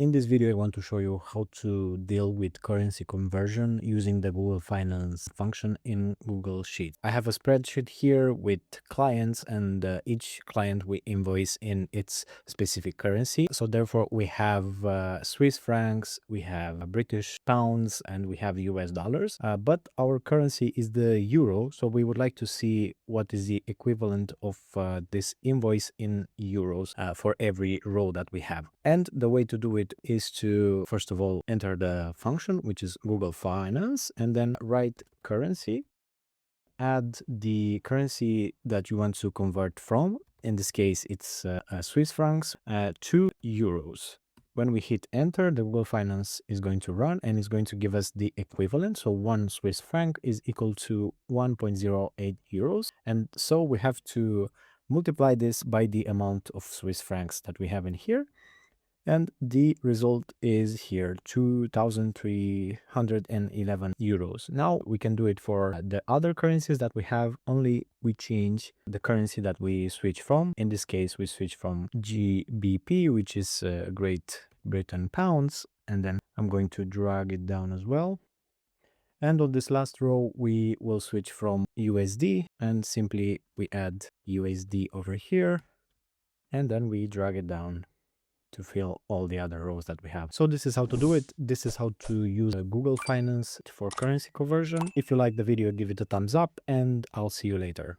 In this video, I want to show you how to deal with currency conversion using the Google Finance function in Google Sheets. I have a spreadsheet here with clients, and each client we invoice in its specific currency. So therefore, we have Swiss francs, we have British pounds, and we have US dollars. But our currency is the euro. So we would like to see what is the equivalent of this invoice in euros for every row that we have. And the way to do it is to, first of all, enter the function, which is Google Finance, and then write currency, add the currency that you want to convert from. In this case, it's Swiss francs to euros. When we hit enter, the Google Finance is going to run and is going to give us the equivalent. So 1 Swiss franc is equal to 1.08 euros. And so we have to multiply this by the amount of Swiss francs that we have in here. And the result is here, 2,311 euros. Now we can do it for the other currencies that we have, only we change the currency that we switch from. In this case, we switch from GBP, which is Great Britain pounds, and then I'm going to drag it down as well. And on this last row, we will switch from USD, and simply we add USD over here, and then we drag it down to fill all the other rows that we have. So this is how to do it. This is how to use Google Finance for currency conversion. If you like the video, give it a thumbs up, and I'll see you later.